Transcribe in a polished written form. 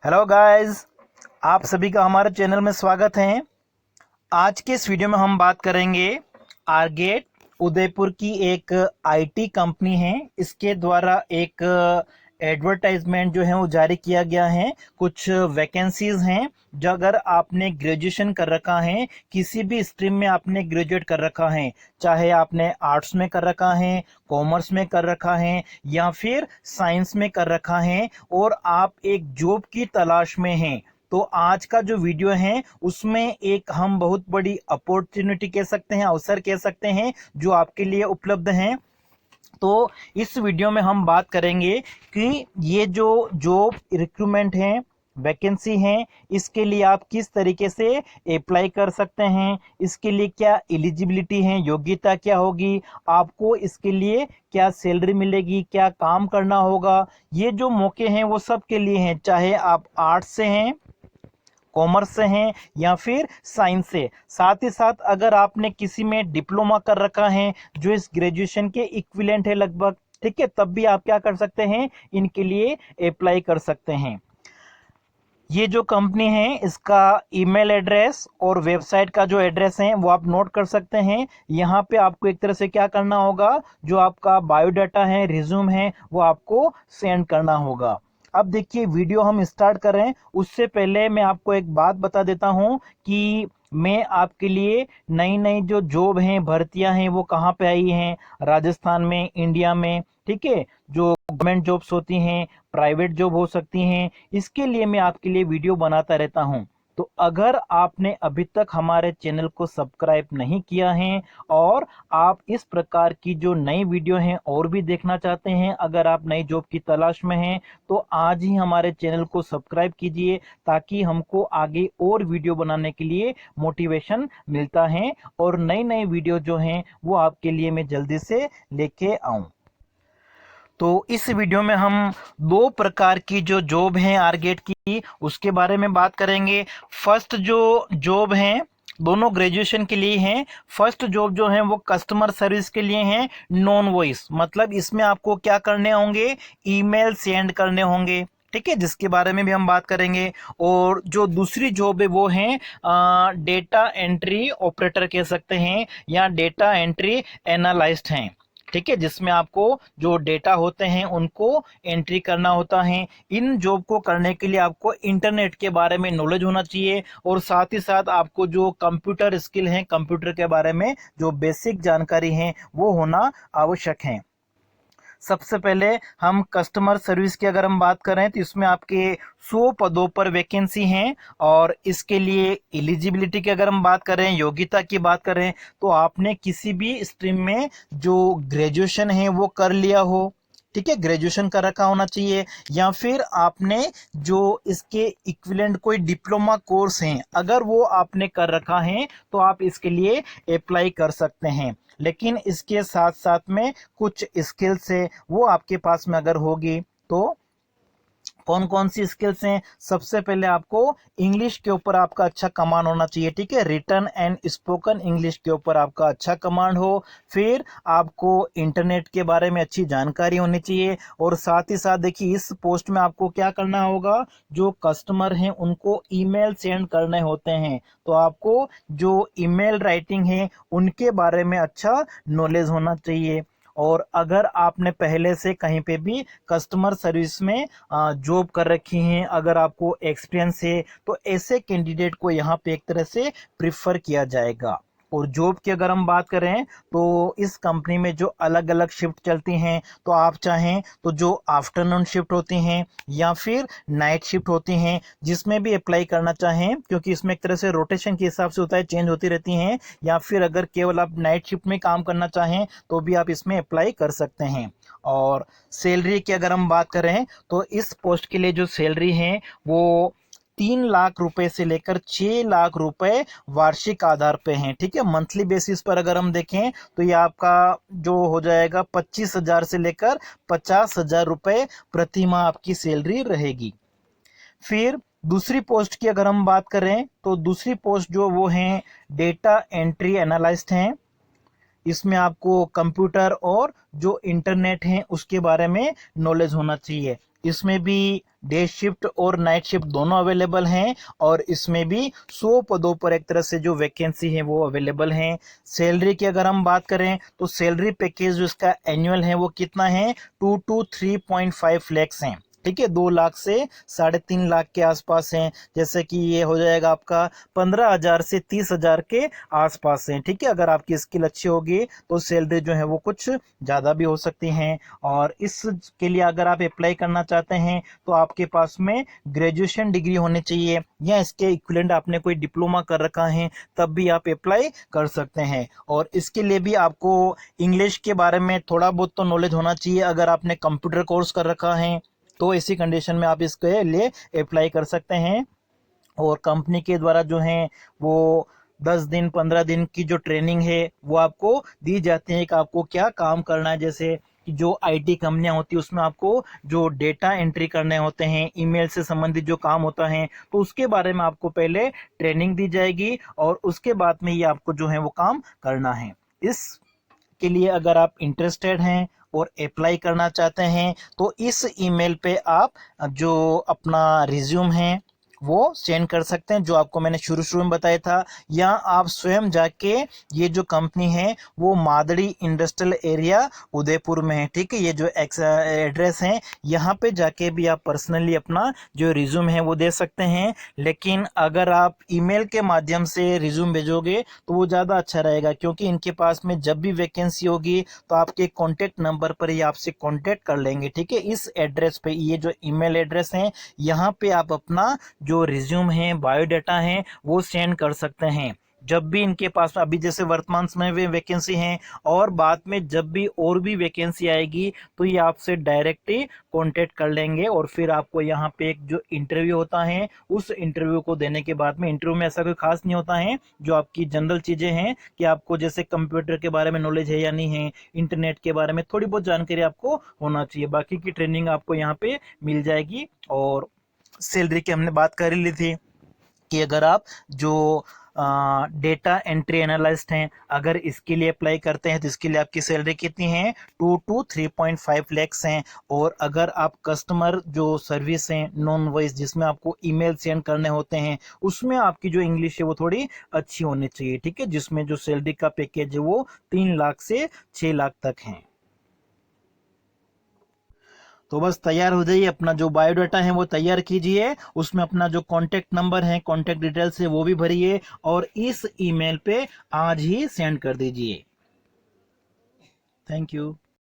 Hello guys, आप सभी का हमारे चैनल में स्वागत है। आज के इस वीडियो में हम बात करेंगे आरगेट उदयपुर की एक आईटी कंपनी है। इसके द्वारा एक एडवर्टाइजमेंट जो है वो जारी किया गया है। कुछ वैकेंसीज हैं जो अगर आपने ग्रेजुएशन कर रखा है, किसी भी स्ट्रीम में आपने ग्रेजुएट कर रखा है, चाहे आपने आर्ट्स में कर रखा है, कॉमर्स में कर रखा है या फिर साइंस में कर रखा है और आप एक जॉब की तलाश में हैं, तो आज का जो वीडियो है उसमें एक हम बहुत बड़ी अपॉर्चुनिटी कह सकते हैं, अवसर कह सकते हैं जो आपके लिए उपलब्ध है। तो इस वीडियो में हम बात करेंगे कि ये जो जॉब रिक्रूटमेंट है, वैकेंसी है, इसके लिए आप किस तरीके से अप्लाई कर सकते हैं, इसके लिए क्या एलिजिबिलिटी है, योग्यता क्या होगी, आपको इसके लिए क्या सैलरी मिलेगी, क्या काम करना होगा। ये जो मौके हैं वो सब के लिए हैं, चाहे आप आर्ट्स से हैं, कॉमर्स से हैं या फिर साइंस से। साथ ही साथ अगर आपने किसी में डिप्लोमा कर रखा है जो इस ग्रेजुएशन के इक्विवेलेंट है लगभग, ठीक है, तब भी आप क्या कर सकते हैं, इनके लिए अप्लाई कर सकते हैं। ये जो कंपनी है इसका ईमेल एड्रेस और वेबसाइट का जो एड्रेस है वो आप नोट कर सकते हैं। यहाँ पे आपको एक तरह से क्या करना होगा, जो आपका बायोडाटा है, रिज्यूम है, वो आपको सेंड करना होगा। अब देखिए, वीडियो हम स्टार्ट कर रहे हैं उससे पहले मैं आपको एक बात बता देता हूं कि मैं आपके लिए नई नई जो जॉब हैं, भर्तियां हैं, वो कहाँ पे आई हैं, राजस्थान में, इंडिया में, ठीक है। जो गवर्नमेंट जॉब्स होती हैं, प्राइवेट जॉब हो सकती हैं, इसके लिए मैं आपके लिए वीडियो बनाता रहता हूं। तो अगर आपने अभी तक हमारे चैनल को सब्सक्राइब नहीं किया है और आप इस प्रकार की जो नई वीडियो हैं और भी देखना चाहते हैं, अगर आप नई जॉब की तलाश में हैं, तो आज ही हमारे चैनल को सब्सक्राइब कीजिए ताकि हमको आगे और वीडियो बनाने के लिए मोटिवेशन मिलता है और नई नई वीडियो जो हैं वो आपके लिए मैं जल्दी से लेके आऊं। तो इस वीडियो में हम दो प्रकार की जो जॉब है आरगेट की, उसके बारे में बात करेंगे। फर्स्ट जो जॉब है, दोनों ग्रेजुएशन के लिए हैं। फर्स्ट जॉब जो है वो कस्टमर सर्विस के लिए है, नॉन वॉइस, मतलब इसमें आपको क्या करने होंगे, ईमेल सेंड करने होंगे, ठीक है, जिसके बारे में भी हम बात करेंगे। और जो दूसरी जॉब है वो है डेटा एंट्री ऑपरेटर कह सकते हैं या डेटा एंट्री एनालिस्ट हैं, ठीक है, जिसमें आपको जो डेटा होते हैं उनको एंट्री करना होता है। इन जॉब को करने के लिए आपको इंटरनेट के बारे में नॉलेज होना चाहिए और साथ ही साथ आपको जो कंप्यूटर स्किल है, कंप्यूटर के बारे में जो बेसिक जानकारी है वो होना आवश्यक है। सबसे पहले हम कस्टमर सर्विस की अगर हम बात करें तो इसमें आपके 100 पदों पर वैकेंसी हैं और इसके लिए एलिजिबिलिटी की अगर हम बात करें, योग्यता की बात करें, तो आपने किसी भी स्ट्रीम में जो ग्रेजुएशन है वो कर लिया हो, ठीक है, ग्रेजुएशन कर रखा होना चाहिए, या फिर आपने जो इसके इक्विवेलेंट कोई डिप्लोमा कोर्स हैं अगर वो आपने कर रखा है तो आप इसके लिए अप्लाई कर सकते हैं। लेकिन इसके साथ साथ में कुछ स्किल्स है वो आपके पास में अगर होगी तो कौन कौन सी स्किल्स हैं, सबसे पहले आपको इंग्लिश के ऊपर आपका अच्छा कमांड होना चाहिए, ठीक है, रिटन एंड स्पोकन इंग्लिश के ऊपर आपका अच्छा कमांड हो। फिर आपको इंटरनेट के बारे में अच्छी जानकारी होनी चाहिए और साथ ही साथ देखिए इस पोस्ट में आपको क्या करना होगा, जो कस्टमर हैं उनको ईमेल सेंड करने होते हैं, तो आपको जो ईमेल राइटिंग है उनके बारे में अच्छा नॉलेज होना चाहिए। और अगर आपने पहले से कहीं पे भी कस्टमर सर्विस में जॉब कर रखी हैं, अगर आपको एक्सपीरियंस है, तो ऐसे कैंडिडेट को यहाँ पे एक तरह से प्रिफर किया जाएगा। और जॉब की अगर हम बात करें तो इस कंपनी में जो अलग अलग शिफ्ट चलती हैं, तो आप चाहें तो जो आफ्टरनून शिफ्ट होती हैं या फिर नाइट शिफ्ट होती हैं, जिसमें भी अप्लाई करना चाहें, क्योंकि इसमें एक तरह से रोटेशन के हिसाब से होता है, चेंज होती रहती हैं, या फिर अगर केवल आप नाइट शिफ्ट में काम करना चाहें तो भी आप इसमें अप्लाई कर सकते हैं। और सैलरी की अगर हम बात करें तो इस पोस्ट के लिए जो सैलरी है वो 3 लाख रुपए से लेकर 6 लाख रुपए वार्षिक आधार पे हैं, ठीक है। मंथली बेसिस पर अगर हम देखें तो ये आपका जो हो जाएगा 25,000 से लेकर 50,000 रुपए प्रति माह आपकी सैलरी रहेगी। फिर दूसरी पोस्ट की अगर हम बात करें तो दूसरी पोस्ट जो वो है डेटा एंट्री एनालिस्ट हैं। इसमें आपको कंप्यूटर और जो इंटरनेट है उसके बारे में नॉलेज होना चाहिए। इसमें भी डे शिफ्ट और नाइट शिफ्ट दोनों अवेलेबल हैं और इसमें भी 100 पदों पर एक तरह से जो वैकेंसी है वो अवेलेबल हैं। सैलरी की अगर हम बात करें तो सैलरी पैकेज जो इसका एनुअल है वो कितना है 2 to 3.5 लैक्स हैं। ठीक है, 2 लाख से 3.5 लाख के आसपास हैं। जैसे कि ये हो जाएगा आपका 15,000 से 30,000 के आसपास हैं। ठीक है, अगर आपकी स्किल अच्छी होगी तो सैलरी जो है वो कुछ ज़्यादा भी हो सकती हैं। और इसके लिए अगर आप अप्लाई करना चाहते हैं तो आपके पास में ग्रेजुएशन डिग्री होनी चाहिए या इसके इक्विवेलेंट आपने कोई डिप्लोमा कर रखा है, तब भी आप अप्लाई कर सकते हैं। और इसके लिए भी आपको इंग्लिश के बारे में थोड़ा बहुत तो नॉलेज होना चाहिए। अगर आपने कंप्यूटर कोर्स कर रखा है तो इसी कंडीशन में आप इसके लिए अप्लाई कर सकते हैं। और कंपनी के द्वारा जो है वो 10 दिन 15 दिन की जो ट्रेनिंग है वो आपको दी जाती है कि आपको क्या काम करना है। जैसे कि जो आईटी कंपनियां होती है उसमें आपको जो डेटा एंट्री करने होते हैं, ईमेल से संबंधित जो काम होता है, तो उसके बारे में आपको पहले ट्रेनिंग दी जाएगी और उसके बाद में ये आपको जो है वो काम करना है। इस के लिए अगर आप इंटरेस्टेड हैं और अप्लाई करना चाहते हैं तो इस ईमेल पे आप जो अपना रिज्यूम है वो सेंड कर सकते हैं, जो आपको मैंने शुरू शुरू में बताया था। या आप स्वयं जाके, ये जो कंपनी है वो मादड़ी इंडस्ट्रियल एरिया उदयपुर में है। ठीक है, ये जो एड्रेस है यहाँ पे जाके भी आप पर्सनली अपना जो रिज्यूम है वो दे सकते हैं। लेकिन अगर आप ईमेल के माध्यम से रिज्यूम भेजोगे तो वो ज़्यादा अच्छा रहेगा, क्योंकि इनके पास में जब भी वैकेंसी होगी तो आपके कॉन्टैक्ट नंबर पर ही आपसे कॉन्टैक्ट कर लेंगे। ठीक है, इस एड्रेस पे, ये जो ईमेल एड्रेस है यहाँ पे आप अपना जो रिज्यूम है, बायोडाटा है, वो सेंड कर सकते हैं। जब भी इनके पास अभी जैसे वर्तमान समय में वैकेंसी है और बाद में जब भी और भी वैकेंसी आएगी तो ये आपसे डायरेक्टली कांटेक्ट कर लेंगे। और फिर आपको यहाँ पे एक जो इंटरव्यू होता है, उस इंटरव्यू को देने के बाद में, इंटरव्यू में ऐसा कोई खास नहीं होता है, जो आपकी जनरल चीज़ें हैं कि आपको जैसे कंप्यूटर के बारे में नॉलेज है या नहीं है, इंटरनेट के बारे में थोड़ी बहुत जानकारी आपको होना चाहिए, बाकी की ट्रेनिंग आपको यहाँ पे मिल जाएगी। और सैलरी की हमने बात कर ही ली थी कि अगर आप जो डेटा एंट्री एनालिस्ट हैं, अगर इसके लिए अप्लाई करते हैं तो इसके लिए आपकी सैलरी कितनी है 2 to 3.5 लैक्स हैं। और अगर आप कस्टमर जो सर्विस हैं, नॉन वॉइस, जिसमें आपको ईमेल सेंड करने होते हैं, उसमें आपकी जो इंग्लिश है वो थोड़ी अच्छी होनी चाहिए। ठीक है, जिसमें जो सैलरी का पैकेज है वो 3 लाख से 6 लाख तक है। तो बस तैयार हो जाइए, अपना जो बायोडाटा है वो तैयार कीजिए, उसमें अपना जो कॉन्टैक्ट नंबर है, कॉन्टैक्ट डिटेल्स है वो भी भरिए और इस ईमेल पे आज ही सेंड कर दीजिए। Thank you.